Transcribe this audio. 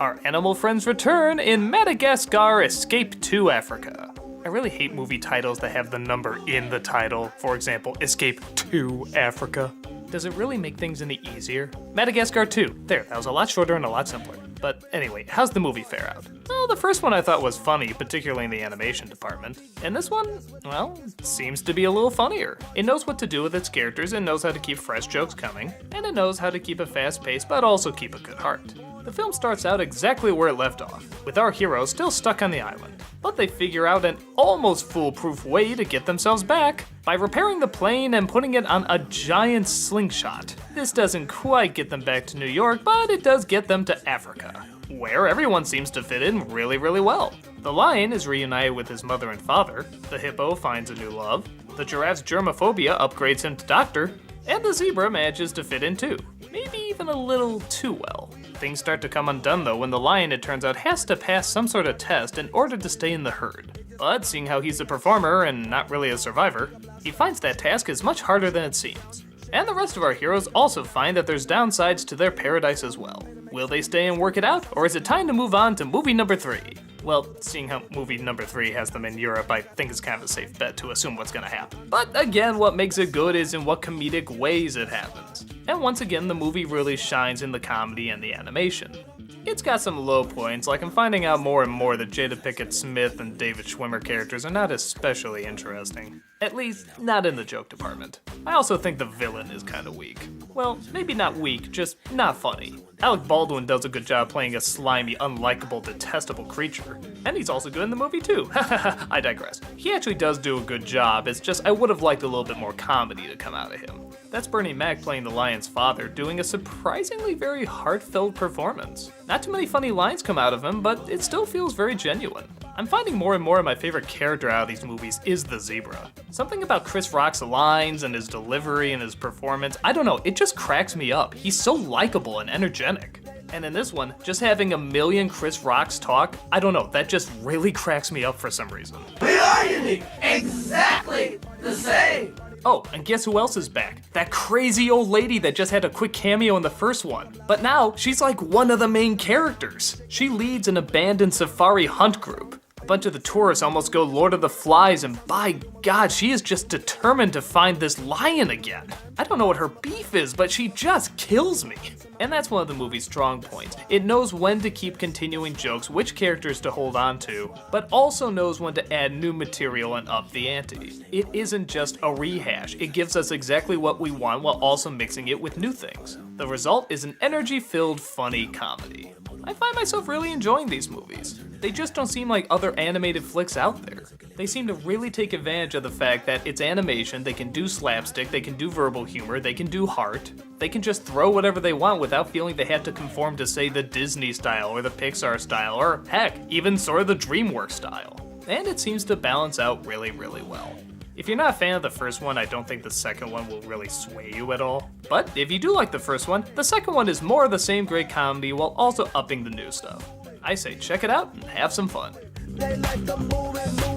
Our animal friends return in Madagascar Escape to Africa. I really hate movie titles that have the number in the title. For example, Escape to Africa. Does it really make things any easier? Madagascar 2. There, that was a lot shorter and a lot simpler. But anyway, how's the movie fare out? Well, the first one I thought was funny, particularly in the animation department. And this one, well, seems to be a little funnier. It knows what to do with its characters and knows how to keep fresh jokes coming, and it knows how to keep a fast pace but also keep a good heart. The film starts out exactly where it left off, with our heroes still stuck on the island. But they figure out an almost foolproof way to get themselves back by repairing the plane and putting it on a giant slingshot. This doesn't quite get them back to New York, but it does get them to Africa, where everyone seems to fit in really, really well. The lion is reunited with his mother and father, the hippo finds a new love, the giraffe's germophobia upgrades him to doctor, and the zebra manages to fit in too. Maybe even a little too well. Things start to come undone though when the lion, it turns out, has to pass some sort of test in order to stay in the herd. But seeing how he's a performer and not really a survivor, he finds that task is much harder than it seems. And the rest of our heroes also find that there's downsides to their paradise as well. Will they stay and work it out, or is it time to move on to movie number 3? Well, seeing how movie number 3 has them in Europe, I think it's kind of a safe bet to assume what's gonna happen. But again, what makes it good is in what comedic ways it happens. And once again, the movie really shines in the comedy and the animation. It's got some low points, like I'm finding out more and more that Jada Pinkett Smith and David Schwimmer characters are not especially interesting. At least, not in the joke department. I also think the villain is kinda weak. Well, maybe not weak, just not funny. Alec Baldwin does a good job playing a slimy, unlikable, detestable creature. And he's also good in the movie too. I digress. He actually does do a good job, it's just I would have liked a little bit more comedy to come out of him. That's Bernie Mac playing the lion's father, doing a surprisingly very heartfelt performance. Not too many funny lines come out of him, but it still feels very genuine. I'm finding more and more of my favorite character out of these movies is the zebra. Something about Chris Rock's lines and his delivery and his performance, I don't know, it just cracks me up. He's so likable and energetic. And in this one, just having a million Chris Rocks talk, I don't know, that just really cracks me up for some reason. We are unique, exactly the same. Oh, and guess who else is back? That crazy old lady that just had a quick cameo in the first one. But now, she's like one of the main characters. She leads an abandoned safari hunt group. A bunch of the tourists almost go Lord of the Flies, and by God, she is just determined to find this lion again. I don't know what her beef is, but she just kills me. And that's one of the movie's strong points. It knows when to keep continuing jokes, which characters to hold on to, but also knows when to add new material and up the ante. It isn't just a rehash, it gives us exactly what we want while also mixing it with new things. The result is an energy-filled, funny comedy. I find myself really enjoying these movies. They just don't seem like other animated flicks out there. They seem to really take advantage of the fact that it's animation, they can do slapstick, they can do verbal humor, they can do heart. They can just throw whatever they want without feeling they have to conform to, say, the Disney style or the Pixar style, or heck, even sort of the Dreamworks style. And it seems to balance out really, really well. If you're not a fan of the first one, I don't think the second one will really sway you at all. But if you do like the first one, the second one is more of the same great comedy while also upping the new stuff. I say check it out and have some fun. They like to move and move.